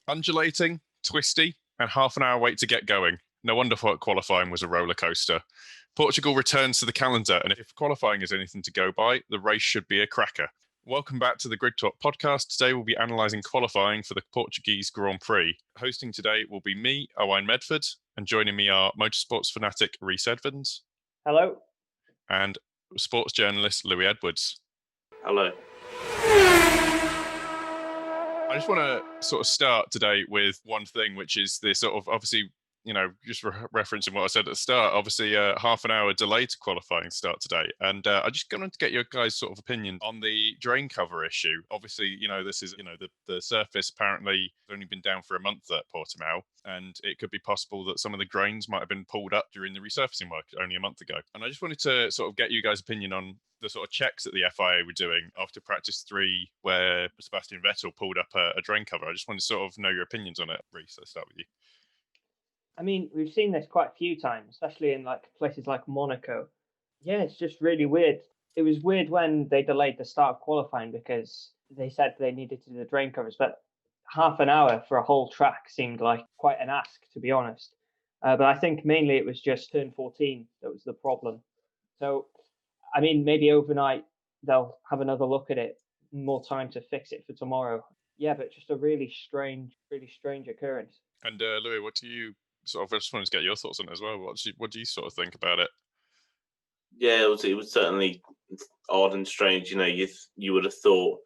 Undulating, twisty, and half an hour wait to get going. No wonder qualifying was a roller coaster. Portugal returns to the calendar, and if qualifying is anything to go by, the race should be a cracker. Welcome back to the Grid Talk podcast. Today we'll be analysing qualifying for the Portuguese Grand Prix. Hosting today will be me, Owain Medford, and joining me are motorsports fanatic Rhys Evans. Hello. And sports journalist Louis Edwards. Hello. I just want to sort of start today with one thing, which is the sort of obviously, just referencing what I said at the start, obviously half an hour delay to qualifying start today. And I just wanted to get your guys' sort of opinion on the drain cover issue. Obviously, this is, the surface apparently has only been down for a month at Portimao, and it could be possible that some of the drains might have been pulled up during the resurfacing work only a month ago. And I just wanted to sort of get you guys' opinion on the sort of checks that the FIA were doing after practice 3, where Sebastian Vettel pulled up a drain cover. I just wanted to sort of know your opinions on it. Rhys, let's start with you. I mean, we've seen this quite a few times, especially in like places like Monaco. Yeah, it's just really weird. It was weird when they delayed the start of qualifying because they said they needed to do the drain covers, but half an hour for a whole track seemed like quite an ask, to be honest. But I think mainly it was just turn 14 that was the problem. So, I mean, maybe overnight they'll have another look at it, more time to fix it for tomorrow. Yeah, but just a really strange occurrence. And Louis, what do you I just wanted to get your thoughts on it as well. What do you sort of think about it? Yeah, it was certainly odd and strange. You would have thought,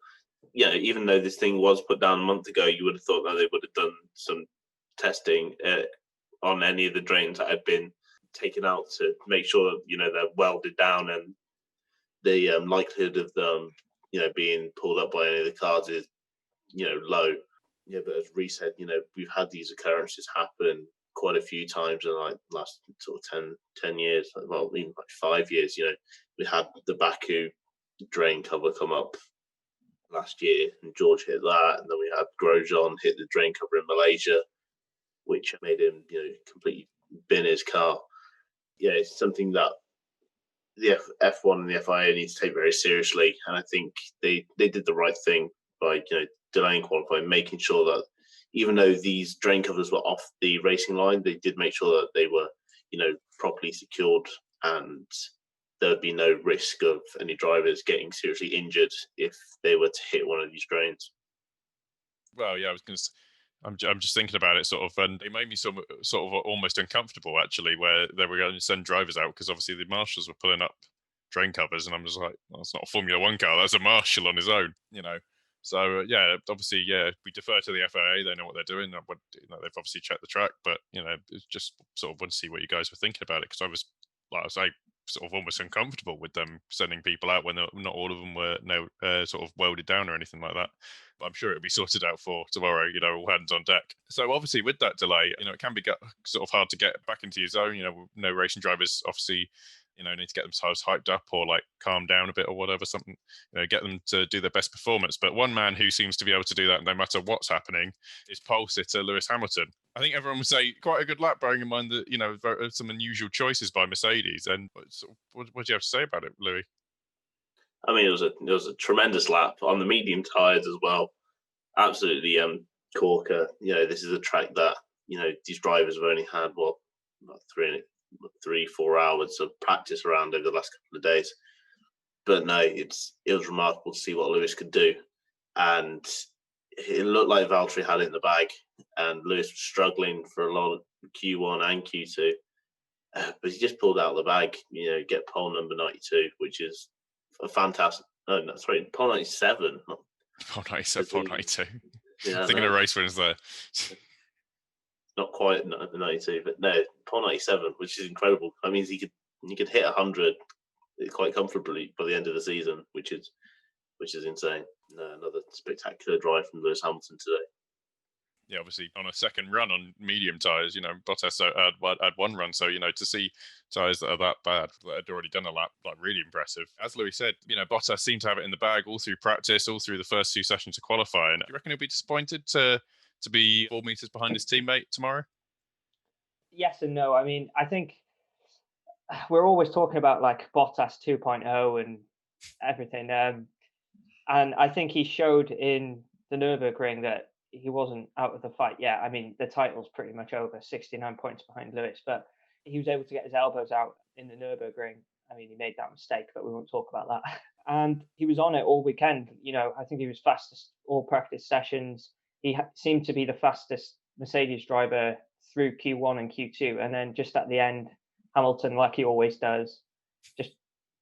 even though this thing was put down a month ago, you would have thought that they would have done some testing on any of the drains that had been taken out to make sure that, they're welded down, and the likelihood of them, being pulled up by any of the cars is, low. Yeah, but as Rhys said, we've had these occurrences happen quite a few times in like last sort of 10 years, well, even like 5 years. We had the Baku drain cover come up last year, and George hit that, and then we had Grosjean hit the drain cover in Malaysia, which made him, completely bin his car. Yeah, it's something that the F1 and the FIA needs to take very seriously, and I think they did the right thing by delaying qualifying, making sure that even though these drain covers were off the racing line, they did make sure that they were, properly secured, and there would be no risk of any drivers getting seriously injured if they were to hit one of these drains. Well, yeah, I'm just thinking about it sort of, and it made me sort of almost uncomfortable actually, where they were going to send drivers out because obviously the marshals were pulling up drain covers, and I'm just like, well, that's not a Formula One car, that's a marshal on his own, So yeah, obviously, we defer to the FIA. They know what they're doing. They've obviously checked the track, but it's just sort of want to see what you guys were thinking about it, because I was, like I say, sort of almost uncomfortable with them sending people out when not all of them were sort of welded down or anything like that. But I'm sure it'll be sorted out for tomorrow. All hands on deck. So obviously, with that delay, it can be sort of hard to get back into your zone. No racing drivers obviously need to get themselves hyped up or like calm down a bit or whatever, something, get them to do their best performance. But one man who seems to be able to do that no matter what's happening is pole sitter Lewis Hamilton. I think everyone would say quite a good lap, bearing in mind that, some unusual choices by Mercedes. And what do you have to say about it, Louis? I mean, it was a tremendous lap on the medium tyres as well. Absolutely corker. This is a track that, these drivers have only had, about 3-4 hours of practice around over the last couple of days. But no, it was remarkable to see what Lewis could do. And it looked like Valtteri had it in the bag, and Lewis was struggling for a lot of Q1 and Q2. But he just pulled out the bag, get pole number 92, which is a fantastic. No, sorry, pole 97. Pole 97, pole 92. Yeah, thinking of race wins there. Not quite 92, but no, pole 97, which is incredible. That means he could hit 100 quite comfortably by the end of the season, which is insane. Another spectacular drive from Lewis Hamilton today. Yeah, obviously on a second run on medium tyres, Bottas had one run, so to see tyres that are that bad, that had already done a lap, like really impressive. As Louis said, Bottas seemed to have it in the bag all through practice, all through the first 2 sessions of qualifying. Do you reckon he'll be disappointed to be 4 meters behind his teammate tomorrow? Yes and no. I mean, I think we're always talking about like Bottas 2.0 and everything. And I think he showed in the Nürburgring that he wasn't out of the fight yet. I mean, the title's pretty much over, 69 points behind Lewis, but he was able to get his elbows out in the Nürburgring. I mean, he made that mistake, but we won't talk about that. And he was on it all weekend. I think he was fastest all practice sessions. He seemed to be the fastest Mercedes driver through Q1 and Q2. And then just at the end, Hamilton, like he always does, just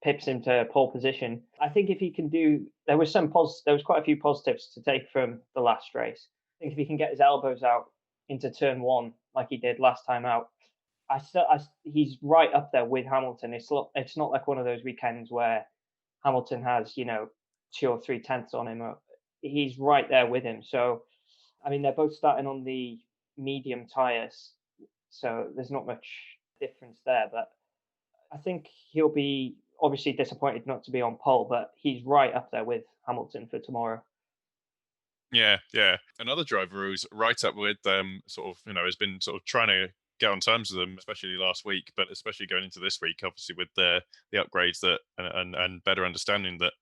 pips him to pole position. I think if he can there was quite a few positives to take from the last race. I think if he can get his elbows out into turn one, like he did last time out, he's right up there with Hamilton. It's not like one of those weekends where Hamilton has 2 or 3 tenths on him. He's right there with him. So, I mean, they're both starting on the medium tires, so there's not much difference there. But I think he'll be obviously disappointed not to be on pole, but he's right up there with Hamilton for tomorrow. Yeah. Another driver who's right up with them, sort of, has been sort of trying to get on terms with them, especially last week, but especially going into this week, obviously with the upgrades that and better understanding that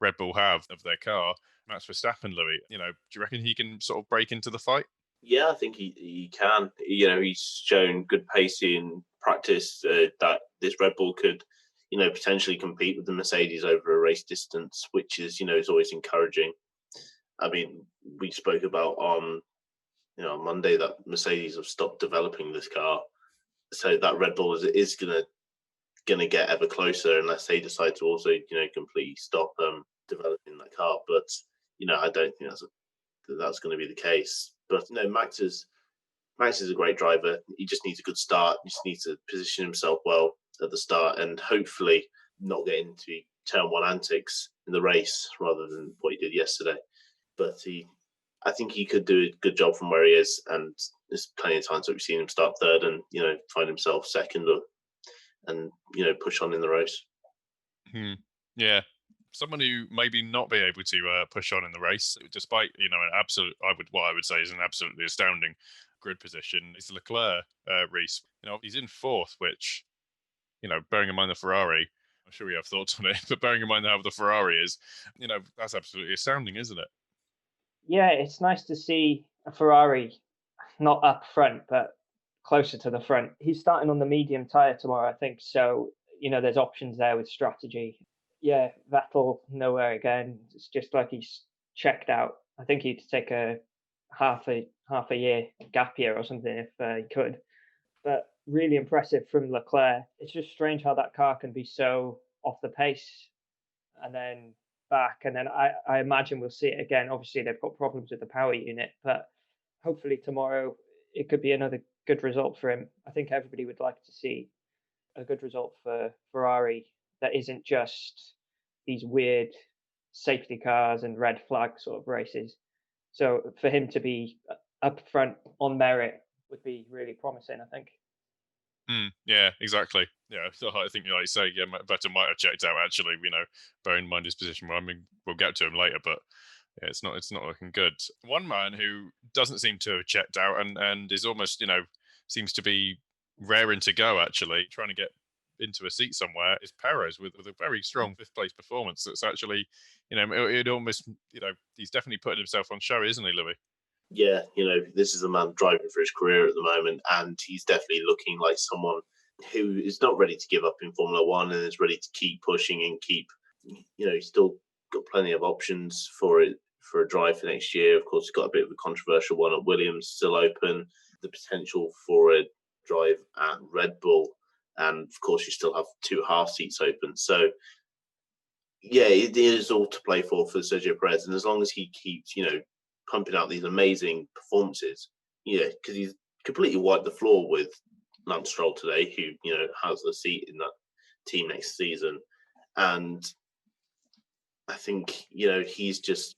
Red Bull have of their car. Max Verstappen, Louis, do you reckon he can sort of break into the fight? Yeah, I think he can. He's shown good pace in practice that this Red Bull could, potentially compete with the Mercedes over a race distance, which is always encouraging. I mean, we spoke about on Monday that Mercedes have stopped developing this car, so that Red Bull is gonna get ever closer unless they decide to also completely stop developing that car. But I don't think that's going to be the case. But Max is a great driver. He just needs a good start. He just needs to position himself well at the start and hopefully not get into turn one antics in the race rather than what he did yesterday. But I think he could do a good job from where he is, and there's plenty of times that we've seen him start third and find himself second and push on in the race. Yeah, someone who maybe not be able to push on in the race, despite an absolute, what I would say is an absolutely astounding grid position, is Leclerc. Rhys, he's in fourth, which bearing in mind the Ferrari, I'm sure we have thoughts on it, but bearing in mind how the Ferrari is, that's absolutely astounding, isn't it? Yeah, it's nice to see a Ferrari not up front, but closer to the front. He's starting on the medium tyre tomorrow, I think. So, there's options there with strategy. Yeah, Vettel nowhere again. It's just like he's checked out. I think he'd take a half a year gap year or something if he could. But really impressive from Leclerc. It's just strange how that car can be so off the pace and then back. And then I imagine we'll see it again. Obviously, they've got problems with the power unit, but hopefully tomorrow it could be another good result for him. I think everybody would like to see a good result for Ferrari that isn't just these weird safety cars and red flag sort of races. So for him to be up front on merit would be really promising, I think. Yeah, exactly. Yeah, so I think, like you say, Vettel might have checked out actually. Bearing in mind his position. Well, I mean, we'll get to him later, but yeah, it's not looking good. One man who doesn't seem to have checked out and is almost, seems to be raring to go actually, trying to get into a seat somewhere, is Perez with a very strong fifth place performance. That's actually, it almost, he's definitely putting himself on show, isn't he, Louis? Yeah, this is a man driving for his career at the moment, and he's definitely looking like someone who is not ready to give up in Formula One and is ready to keep pushing and keep, he's still got plenty of options for a drive for next year. Of course, he's got a bit of a controversial one at Williams still open, the potential for a drive at Red Bull, and of course, you still have 2 half seats open. So, yeah, it is all to play for Sergio Perez, and as long as he keeps, pumping out these amazing performances, because he's completely wiped the floor with Lance Stroll today, who has a seat in that team next season, and I think he's just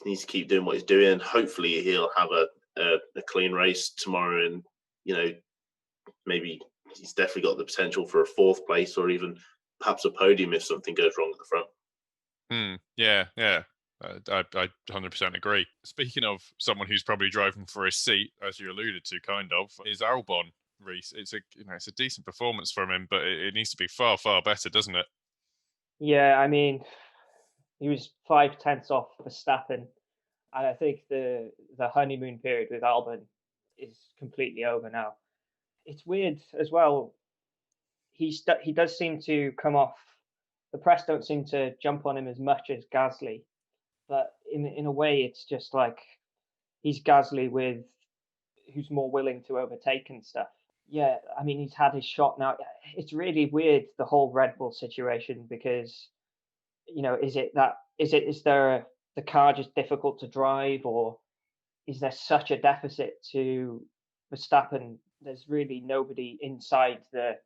needs to keep doing what he's doing, and hopefully he'll have a clean race tomorrow, and maybe he's definitely got the potential for a 4th place or even perhaps a podium if something goes wrong at the front. Yeah. I 100% agree. Speaking of someone who's probably driving for his seat, as you alluded to, kind of, is Albon. Rhys, it's a decent performance from him, but it needs to be far, far better, doesn't it? Yeah, I mean, he was 5 tenths off Verstappen And I think the honeymoon period with Albon is completely over now. It's weird as well. He does seem to come off. The press don't seem to jump on him as much as Gasly, but in a way, it's just like he's Gasly with who's more willing to overtake and stuff. Yeah, I mean, he's had his shot now. It's really weird, the whole Red Bull situation, because, is there the car just difficult to drive, or is there such a deficit to Verstappen? There's really nobody inside the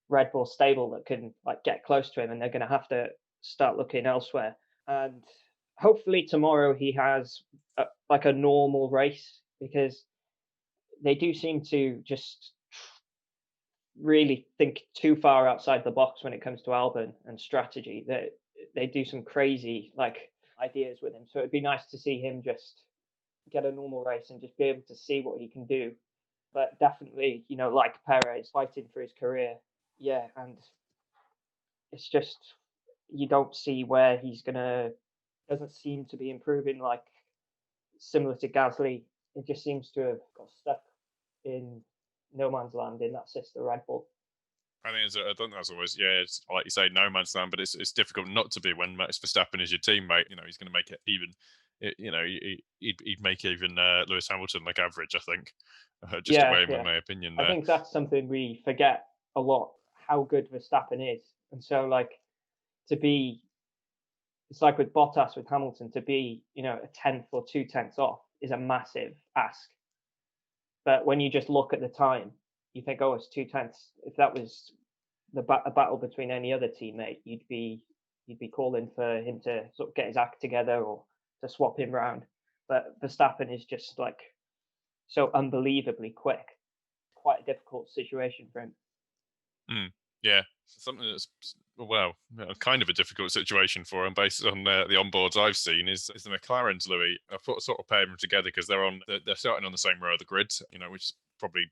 Red Bull stable that can like get close to him, and they're going to have to start looking elsewhere. And hopefully tomorrow he has a normal race, because they do seem to just really think too far outside the box when it comes to Albon and strategy. They do some crazy ideas with him. So it'd be nice to see him just get a normal race and just be able to see what he can do. But definitely, like Perez, fighting for his career. Yeah, and it's just you don't see where he's doesn't seem to be improving, like similar to Gasly. It just seems to have got stuck in no man's land in that sister Red Bull. I think that's always, it's like you say, no man's land, but it's difficult not to be when Max Verstappen is your teammate. He's going to make it even. He'd make even Lewis Hamilton like average, I think. Just away with my opinion there. I think that's something we forget a lot, how good Verstappen is. And so it's like with Bottas with Hamilton, to be, a 10th or 2/10 off is a massive ask. But when you just look at the time, you think, oh, it's 2/10. If that was a battle between any other teammate, you'd be calling for him to sort of get his act together or to swap him round. But Verstappen is just so unbelievably quick. Quite a difficult situation for him. Yeah, something that's kind of a difficult situation for him based on the onboards I've seen is the McLarens, Louis. I've sort of paired them together because they're starting on the same row of the grid, which probably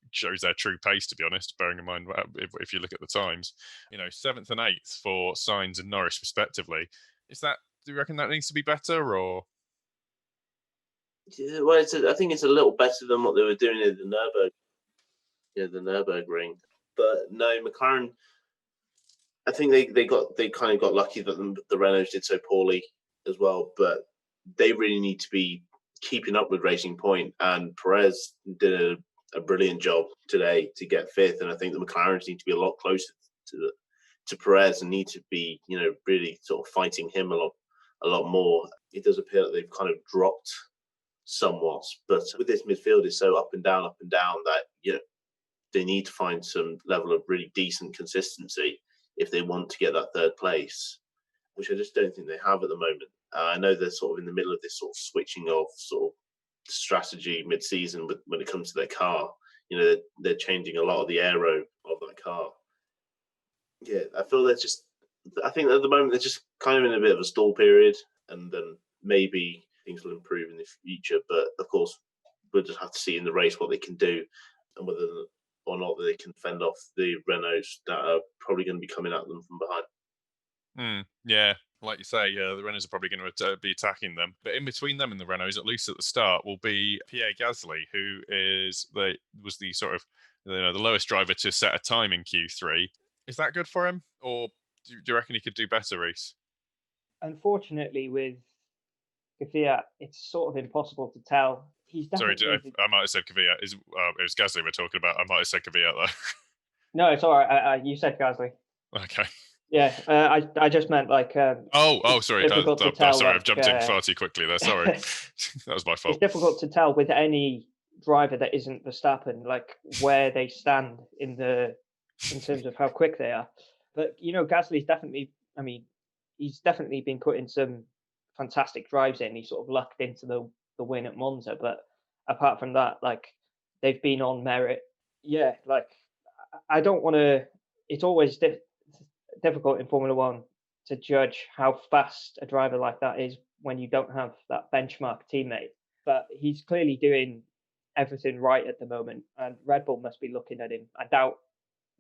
shows their true pace, to be honest, bearing in mind if you look at the times. 7th and 8th for Sainz and Norris respectively. Do you reckon that needs to be better, or? Yeah, well, I think it's a little better than what they were doing at the Nürburgring. But no, McLaren, I think they kind of got lucky that the Renaults did so poorly as well. But they really need to be keeping up with Racing Point, and Perez did a brilliant job today to get 5th. And I think the McLarens need to be a lot closer to Perez and need to be, really sort of fighting him a lot more. It does appear that they've kind of dropped somewhat, but with this midfield is so up and down that they need to find some level of really decent consistency if they want to get that 3rd place, which I just don't think they have at the moment. I know they're sort of in the middle of this sort of switching of sort of strategy mid-season when it comes to their car. They're changing a lot of the aero of that car. Yeah, I think at the moment they're just kind of in a bit of a stall period, and then maybe things will improve in the future. But of course, we'll just have to see in the race what they can do, and whether or not they can fend off the Renaults that are probably going to be coming at them from behind. Yeah, like you say, the Renaults are probably going to be attacking them. But in between them and the Renaults, at least at the start, will be Pierre Gasly, who was the sort of the lowest driver to set a time in Q3. Is that good for him, or do you reckon he could do better, Rhys? Unfortunately, with Kvyat, it's sort of impossible to tell. He's definitely. I might have said Kvyat. It was Gasly we're talking about. I might have said Kvyat though. No, it's all right. You said Gasly. Okay. Yeah, I just meant sorry. Difficult to tell, sorry, I've jumped in far too quickly there. Sorry, that was my fault. It's difficult to tell with any driver that isn't Verstappen, where they stand in terms of how quick they are. But Gasly's definitely. I mean, he's definitely been putting some fantastic drives in. He sort of lucked into the win at Monza, but apart from that, they've been on merit. Yeah, I don't want to. It's always difficult in Formula One to judge how fast a driver like that is when you don't have that benchmark teammate. But he's clearly doing everything right at the moment, and Red Bull must be looking at him. I doubt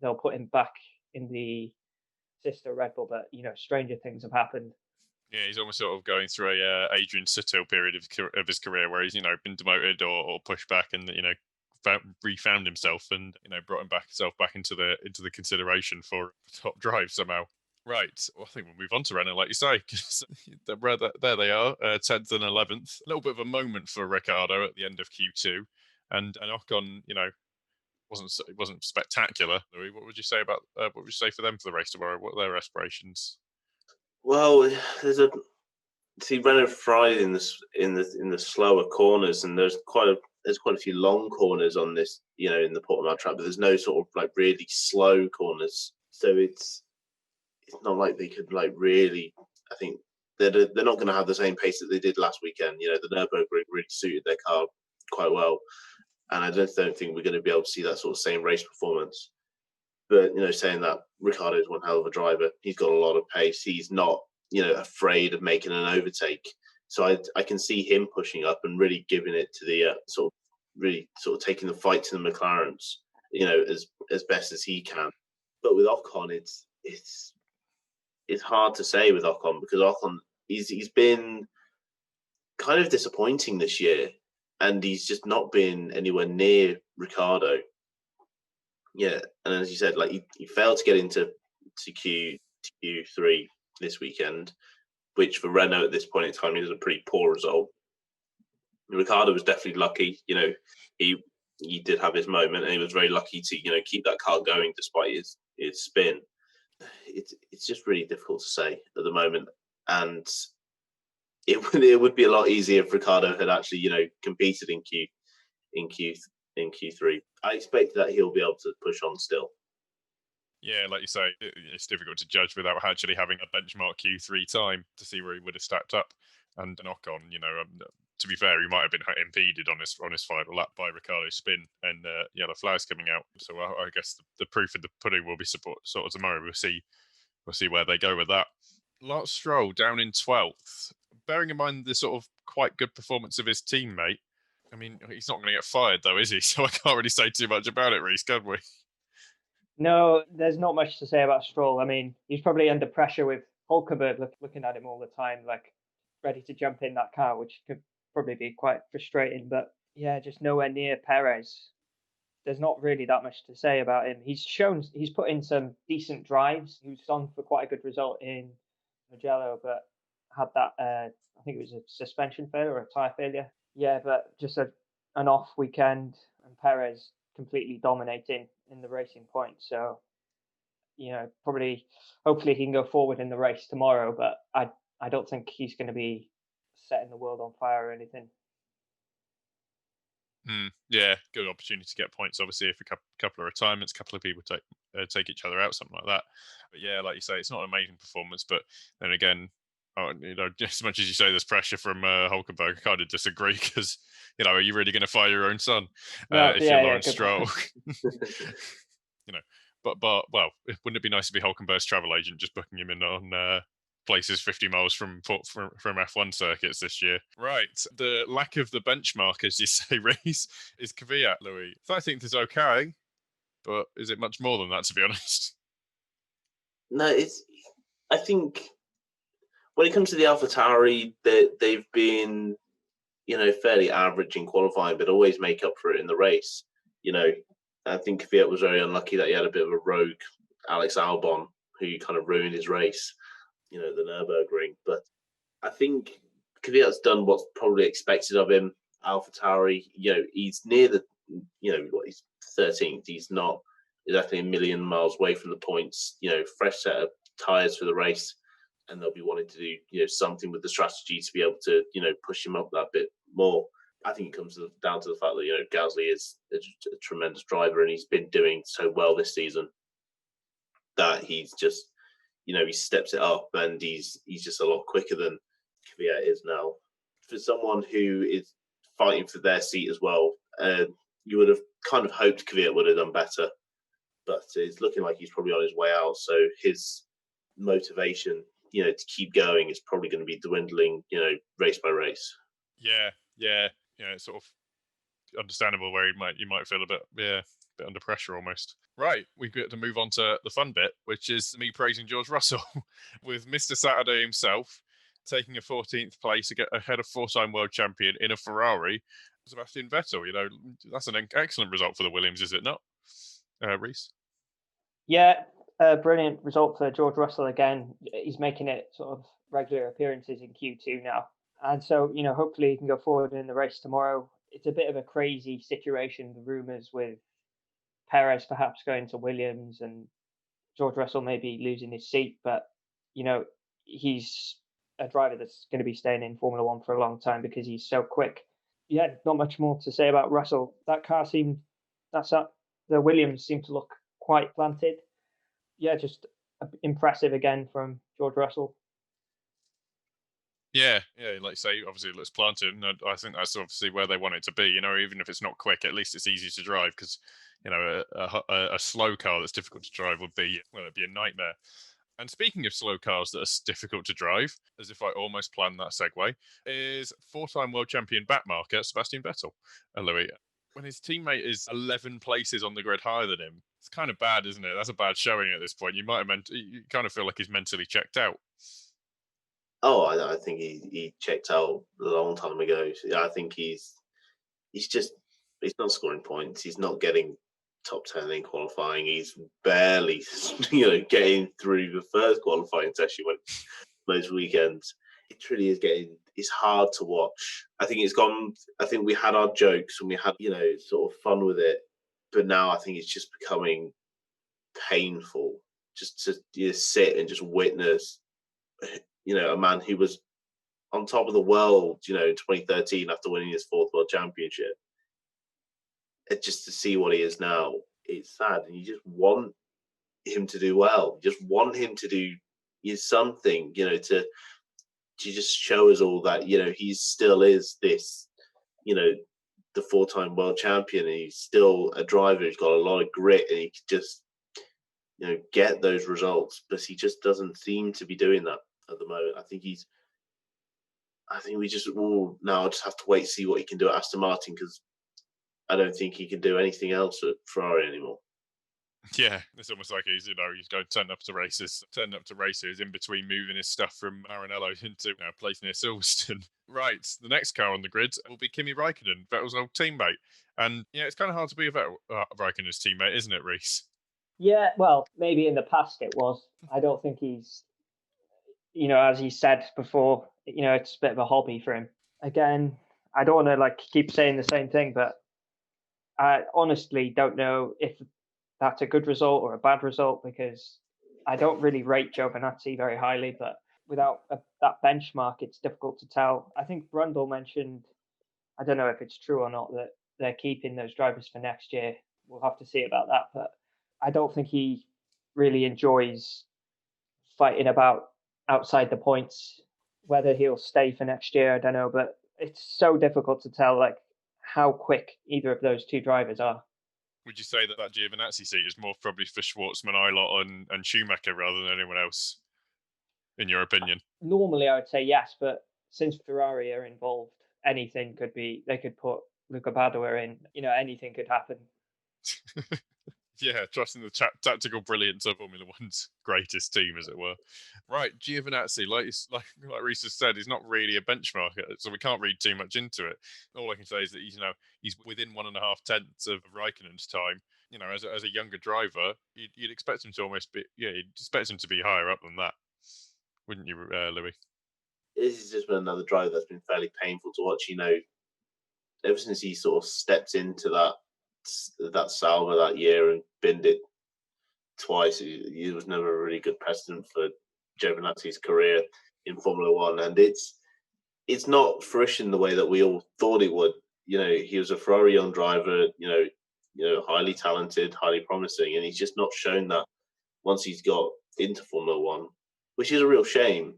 they'll put him back in the sister Red Bull, but stranger things have happened. Yeah, he's almost sort of going through a Adrian Sutil period of his career where he's been demoted or pushed back, and refound himself, and brought himself back into the consideration for top drive somehow. Right, well, I think we'll move on to Renault, like you say, because there they are, 10th and 11th. A little bit of a moment for Ricciardo at the end of Q2, and Ocon, wasn't spectacular. Louis, what would you say about what would you say for them for the race tomorrow? What are their aspirations? Well, Renault fried in the slower corners, and there's quite a few long corners on this, in the Portimao track, but there's no sort of like really slow corners. So it's not like they could like really. I think they're not going to have the same pace that they did last weekend. The Nürburgring really suited their car quite well, and I just don't think we're going to be able to see that sort of same race performance. But saying that, Ricciardo's one hell of a driver. He's got a lot of pace. He's not afraid of making an overtake. So I can see him pushing up and really giving it to the sort of taking the fight to the McLarens, as best as he can. But with Ocon, it's hard to say with Ocon, because Ocon he's been kind of disappointing this year, and he's just not been anywhere near Ricciardo. Yeah, and as you said, like he failed to get into Q3 this weekend, which for Renault at this point in time is a pretty poor result. Ricciardo was definitely lucky. He did have his moment, and he was very lucky to keep that car going despite his spin. It's just really difficult to say at the moment, and it would be a lot easier if Ricciardo had actually competed in Q3. I expect that he'll be able to push on still. Yeah, like you say, it's difficult to judge without actually having a benchmark Q3 time to see where he would have stacked up. And Ocon, to be fair, he might have been impeded on his final lap by Ricciardo's spin and yellow flags coming out. So I guess the proof of the pudding will be sort of tomorrow. We'll see where they go with that. Lance Stroll down in 12th. Bearing in mind the sort of quite good performance of his teammate, I mean, he's not going to get fired though, is he? So I can't really say too much about it, Rhys, can we? No, there's not much to say about Stroll. I mean, he's probably under pressure with Hulkenberg looking at him all the time, like ready to jump in that car, which could probably be quite frustrating. But yeah, just nowhere near Perez. There's not really that much to say about him. He's put in some decent drives. He was on for quite a good result in Mugello, but had that I think it was a suspension failure or a tyre failure. Yeah, but just an off weekend, and Perez completely dominating in the racing point. So, hopefully he can go forward in the race tomorrow, but I don't think he's going to be setting the world on fire or anything. Yeah, good opportunity to get points. Obviously, if a couple of retirements, a couple of people take each other out, something like that. But yeah, like you say, it's not an amazing performance. But then again, just as much as you say there's pressure from Hulkenberg, I kind of disagree, because are you really going to fire your own son if you're Lawrence Stroll? But well, wouldn't it be nice to be Hulkenberg's travel agent, just booking him in on places 50 miles from F1 circuits this year? Right, the lack of the benchmark, as you say, Rhys, is Kvyat, Louis. So I think it's okay, but is it much more than that, to be honest? No, I think when it comes to the AlphaTauri, they've been fairly average in qualifying, but always make up for it in the race. I think Kvyat was very unlucky that he had a bit of a rogue Alex Albon who kind of ruined his race, the Nürburgring. But I think Kvyat's done what's probably expected of him. AlphaTauri, he's near the, he's 13th. He's not exactly a million miles away from the points. Fresh set of tyres for the race, and they'll be wanting to do, something with the strategy to be able to, push him up that bit more. I think it comes down to the fact that, Gasly is a tremendous driver, and he's been doing so well this season that he's just, he steps it up, and he's just a lot quicker than Kvyat is now. For someone who is fighting for their seat as well, you would have kind of hoped Kvyat would have done better, but it's looking like he's probably on his way out. So his motivation, to keep going is probably going to be dwindling, race by race. Yeah. It's sort of understandable where you might feel a bit under pressure almost. Right, we've got to move on to the fun bit, which is me praising George Russell with Mr. Saturday himself. taking a 14th place ahead of four-time world champion in a Ferrari, Sebastian Vettel. That's an excellent result for the Williams, is it not, Rhys? Yeah, brilliant result for George Russell again. He's making it sort of regular appearances in Q2 now. And so, hopefully he can go forward in the race tomorrow. It's a bit of a crazy situation, the rumours with Perez perhaps going to Williams and George Russell maybe losing his seat. But, he's a driver that's going to be staying in Formula One for a long time because he's so quick. Yeah, not much more to say about Russell. The Williams seemed to look quite planted. Yeah, just impressive again from George Russell. Yeah, like you say, obviously it looks planted, and I think that's obviously where they want it to be. Even if it's not quick, at least it's easy to drive because a slow car that's difficult to drive it'd be a nightmare. And speaking of slow cars that are difficult to drive, as if I almost planned that segue, is four-time world champion backmarker Sebastian Vettel, Louis. When his teammate is 11 places on the grid higher than him, it's kind of bad, isn't it? That's a bad showing at this point. You kind of feel like he's mentally checked out. Oh, I think he checked out a long time ago. I think he's not scoring points. He's not getting top 10 in qualifying. He's barely, getting through the first qualifying session most weekends. It truly is it's hard to watch. I think we had our jokes and we had, sort of fun with it. But now I think it's just becoming painful just to sit and just witness, a man who was on top of the world, in 2013 after winning his fourth world championship. And just to see what he is now, it's sad. And you just want him to do well. You just want him to do something, to just show us all that, he still is this, the four-time world champion, and he's still a driver who's got a lot of grit, and he can just, get those results. But he just doesn't seem to be doing that at the moment. I think we just all now just have to wait to see what he can do at Aston Martin, because I don't think he can do anything else at Ferrari anymore. Yeah, it's almost like he's going to turn up to races in between moving his stuff from Maranello into a place near Silverstone. Right, the next car on the grid will be Kimi Räikkönen, Vettel's old teammate. And it's kind of hard to be a Räikkönen's teammate, isn't it, Rhys? Yeah, well, maybe in the past it was. I don't think he's, as he said before, it's a bit of a hobby for him. Again, I don't want to keep saying the same thing, but I honestly don't know if that's a good result or a bad result, because I don't really rate Giovinazzi very highly, but without that benchmark, it's difficult to tell. I think Brundle mentioned, I don't know if it's true or not, that they're keeping those drivers for next year. We'll have to see about that, but I don't think he really enjoys fighting about outside the points. Whether he'll stay for next year, I don't know, but it's so difficult to tell how quick either of those two drivers are. Would you say that Giovinazzi seat is more probably for Schwartzman, Eilert, and Schumacher rather than anyone else, in your opinion? Normally, I would say yes, but since Ferrari are involved, anything could be. They could put Luca Badoer in. Anything could happen. Yeah, trusting the tactical brilliance of Formula One's greatest team, as it were. Right, Giovinazzi, like Rhys has said, he's not really a benchmark, so we can't read too much into it. All I can say is that he's within 1.5 tenths of Räikkönen's time. As a younger driver, you'd expect him to almost be, you'd expect him to be higher up than that, wouldn't you, Louis? This has just been another driver that's been fairly painful to watch. Ever since he sort of stepped into that Sauber that year and binned it twice, he was never a really good precedent for Giovinazzi's career in Formula One, and it's not fruition the way that we all thought it would. He was a Ferrari young driver, highly talented, highly promising, and he's just not shown that once he's got into Formula One, which is a real shame.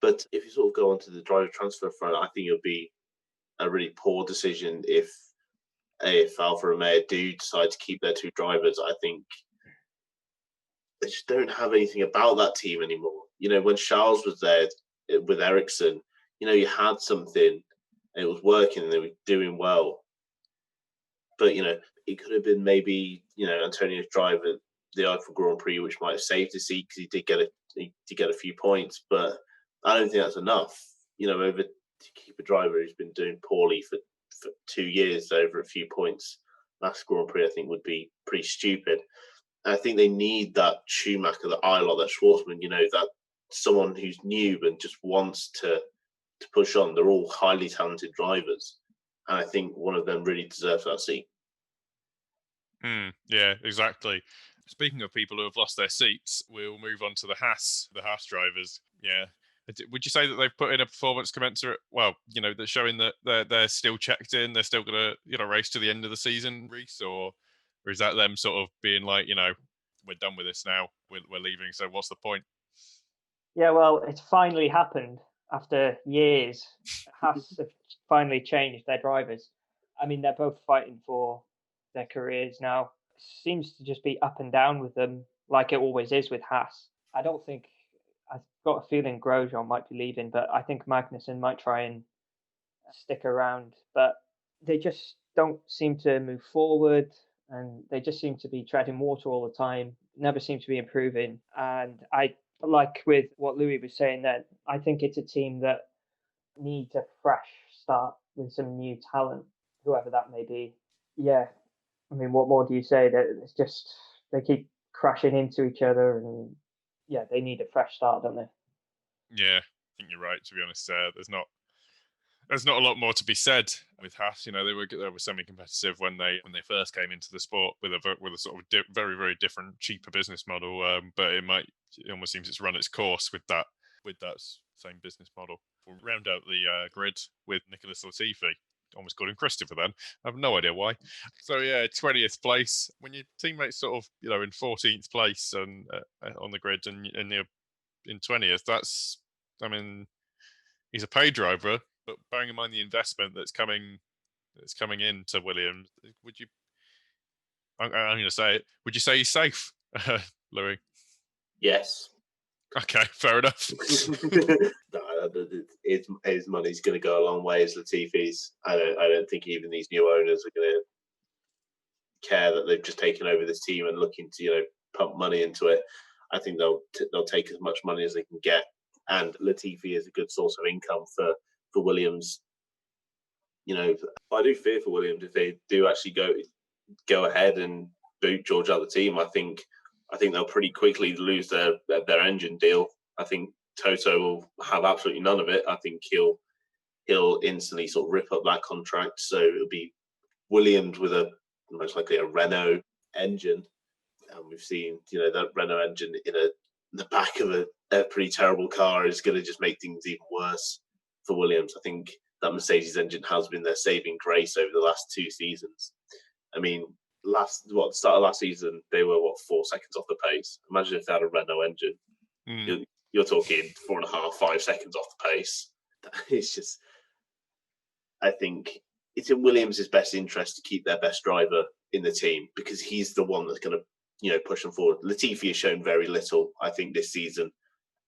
But if you sort of go onto the driver transfer front, I think it would be a really poor decision if Alfa Romeo do decide to keep their two drivers. I think they just don't have anything about that team anymore. When Charles was there with Ericsson, you had something and it was working and they were doing well. But, it could have been maybe, Antonio's drive at the Eiffel Grand Prix, which might have saved his seat because he did get a few points. But I don't think that's enough. Over to keep a driver who's been doing poorly for 2 years over a few points last Grand Prix, I think would be pretty stupid. And I think they need that Schumacher, that Eilert, that Schwartzman, that someone who's new and just wants to push on. They're all highly talented drivers. And I think one of them really deserves that seat. Yeah, exactly. Speaking of people who have lost their seats, we'll move on to the Haas drivers. Yeah. Would you say that they've put in a performance commensurate? Well, they're showing that they're still checked in. They're still going to, race to the end of the season, Rhys, or is that them sort of being like, we're done with this now. We're leaving. So what's the point? Yeah, well, it's finally happened after years. Haas have finally changed their drivers. I mean, they're both fighting for their careers now. It seems to just be up and down with them, like it always is with Haas. I've got a feeling Grosjean might be leaving, but I think Magnussen might try and stick around. But they just don't seem to move forward, and they just seem to be treading water all the time, never seem to be improving. And I like with what Louis was saying then, I think it's a team that needs a fresh start with some new talent, whoever that may be. Yeah, I mean, what more do you say? That it's just they keep crashing into each other, and yeah, they need a fresh start, don't they? Yeah, I think you're right. To be honest, there's not a lot more to be said with Haas. They were semi-competitive when they first came into the sport with a sort of very, very different, cheaper business model. But it almost seems it's run its course with that same business model. We'll round out the grid with Nicholas Latifi. Almost called him Christopher then. I have no idea why. So yeah, 20th place. When your teammates sort of in 14th place and on the grid and you're in 20th, that's, I mean, he's a paid driver, but bearing in mind the investment that's coming into Williams, would you? I'm going to say it. Would you say he's safe, Louis? Yes. Okay, fair enough. His money's going to go a long way as Latifi's. I don't think even these new owners are going to care that they've just taken over this team and looking to pump money into it. I think they'll take as much money as they can get, and Latifi is a good source of income for Williams. I do fear for Williams if they do actually go ahead and boot George out of the team. I think they'll pretty quickly lose their engine deal. I think Toto will have absolutely none of it. I think he'll instantly sort of rip up that contract. So it'll be Williams with most likely a Renault engine. And we've seen, that Renault engine in the back of a pretty terrible car is going to just make things even worse for Williams. I think that Mercedes engine has been their saving grace over the last 2 seasons. I mean, start of last season, they were 4 seconds off the pace. Imagine if they had a Renault engine. You're talking 4.5, 5 seconds off the pace. It's just, I think it's in Williams' best interest to keep their best driver in the team because he's the one that's going to, push them forward. Latifi has shown very little, I think, this season.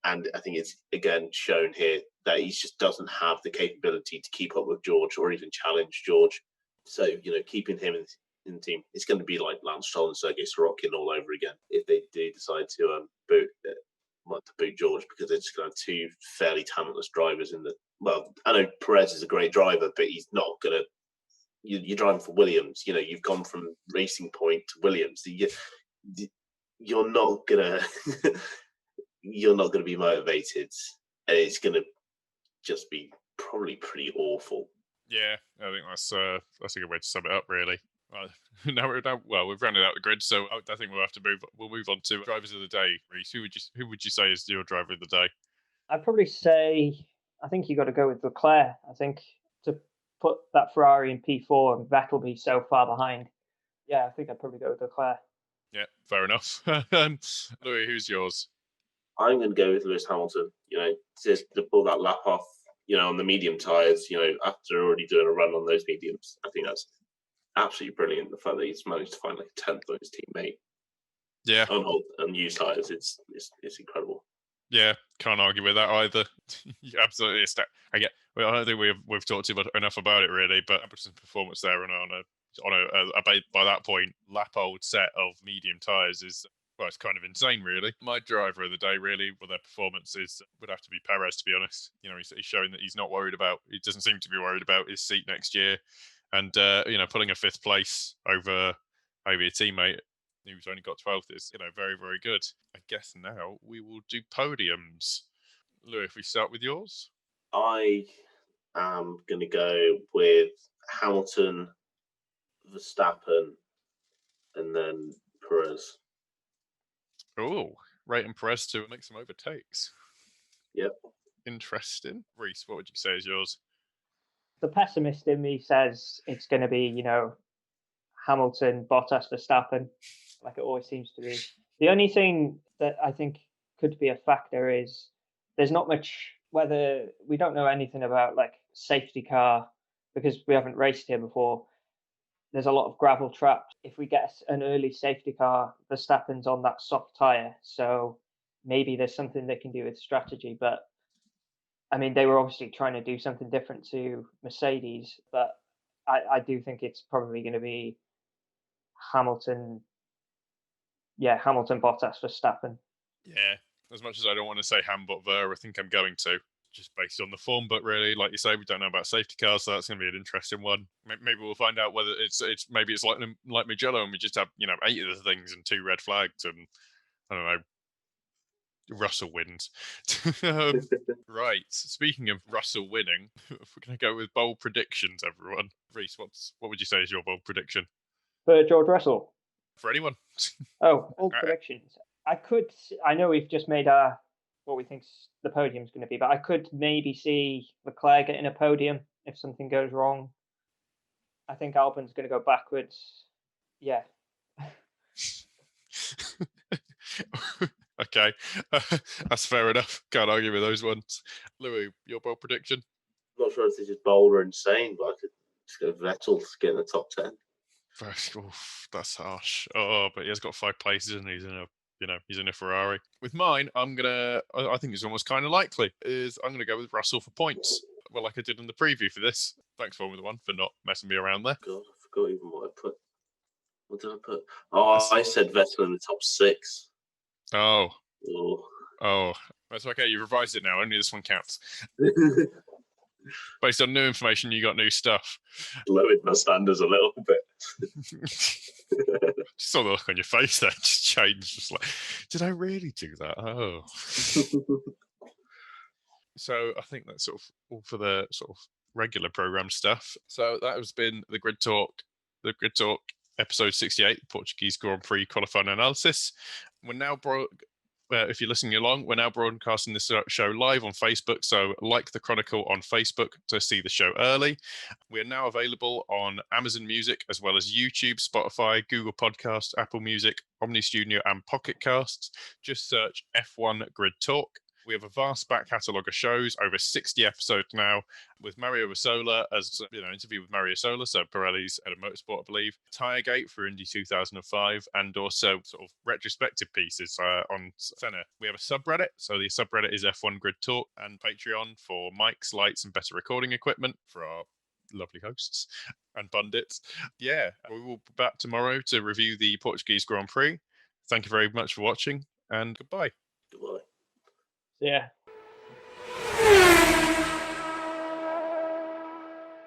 And I think it's, again, shown here that he just doesn't have the capability to keep up with George or even challenge George. So, keeping him in the team, it's going to be like Lance Stroll and Sergei Sorokin all over again if they do decide to boot George, because they're just going to have 2 fairly talentless drivers in the. Well, I know Perez is a great driver, but he's not going to. You're driving for Williams. You've gone from Racing Point to Williams. You're not gonna. You're not going to be motivated, and it's going to just be probably pretty awful. Yeah, I think that's a good way to sum it up, really. Now, we've rounded out the grid, so I think we'll move on to drivers of the day. Rhys, who would you say is your driver of the day? I'd probably say I think you got to go with Leclerc. I think to put that Ferrari in P4 and Vettel be so far behind. Yeah, I think I'd probably go with Leclerc. Yeah, fair enough. Louis, who's yours? I'm going to go with Lewis Hamilton. Just to pull that lap off, on the medium tyres. After already doing a run on those mediums, I think that's absolutely brilliant. The fact that he's managed to find like a 10th on his teammate. Yeah. On used tyres, it's incredible. Yeah, can't argue with that either. Absolutely. I don't think we've talked enough about it really, but Hamilton's performance there on a by that point lap old set of medium tyres is well, it's kind of insane, really. My driver of the day, really, with their performances would have to be Perez, to be honest. You know, he's showing that he's not worried about, he doesn't seem to be worried about his seat next year. And, you know, pulling a 5th place over your teammate who's only got 12th is, you know, very, very good. I guess now we will do podiums. Lou, if we start with yours. I am going to go with Hamilton, Verstappen, and then Perez. Oh, rating Perez to make some overtakes. Yep. Interesting. Rhys, what would you say is yours? The pessimist in me says it's going to be, you know, Hamilton, Bottas, Verstappen, like it always seems to be. The only thing that I think could be a factor is there's not much, whether we don't know anything about like safety car because we haven't raced here before. There's a lot of gravel traps. If we get an early safety car, Verstappen's on that soft tyre. So maybe there's something they can do with strategy. But I mean, they were obviously trying to do something different to Mercedes. But I do think it's probably going to be Hamilton. Yeah, Hamilton, Bottas, Verstappen. Yeah, as much as I don't want to say Ham but Ver, I think I'm going to, just based on the form. But really, like you say, we don't know about safety cars, so that's going to be an interesting one. Maybe we'll find out whether it's like Mugello, and we just have 8 of the things and 2 red flags, and I don't know. Russell wins. Right. Speaking of Russell winning, we're going to go with bold predictions, everyone. Rhys, what would you say is your bold prediction? For George Russell? For anyone. Oh, bold predictions. I know we've just made what we think the podium's going to be, but I could maybe see Leclerc getting a podium if something goes wrong. I think Albon's going to go backwards. Yeah. Okay, that's fair enough. Can't argue with those ones. Louis, your bold prediction? I'm not sure if this is bold or insane, but I could just go Vettel to get in the top 10. Oof, that's harsh. Oh, but he has got 5 places and he's in a Ferrari. With mine, I think it's almost kind of likely, I'm going to go with Russell for points. Well, like I did in the preview for this. Thanks, Formula One, for not messing me around there. God, I forgot even what I put. What did I put? Oh, I said Vettel in the top 6. Oh, that's okay. You revised it now. Only this one counts. Based on new information, you got new stuff. Lowered my standards a little bit. Just saw the look on your face there. Just changed. Just like, did I really do that? Oh. So I think that's sort of all for the sort of regular program stuff. So that has been the Grid Talk episode 68, Portuguese Grand Prix qualifying analysis. We're now if you're listening along, we're now broadcasting this show live on Facebook. So like the Chronicle on Facebook to see the show early. We are now available on Amazon Music, as well as YouTube, Spotify, Google Podcasts, Apple Music, Omni Studio, and Pocket Casts. Just search F1 Grid Talk. We have a vast back catalogue of shows, over 60 episodes now, with Mario Isola as interview with Mario Isola, so Pirelli's Head of Motorsport, I believe, Tiregate for Indy 2005, and also sort of retrospective pieces on Senna. We have a subreddit, so the subreddit is F1 Grid Talk, and Patreon for mics, lights, and better recording equipment for our lovely hosts and pundits. Yeah, we will be back tomorrow to review the Portuguese Grand Prix. Thank you very much for watching, and goodbye. Goodbye. Yeah.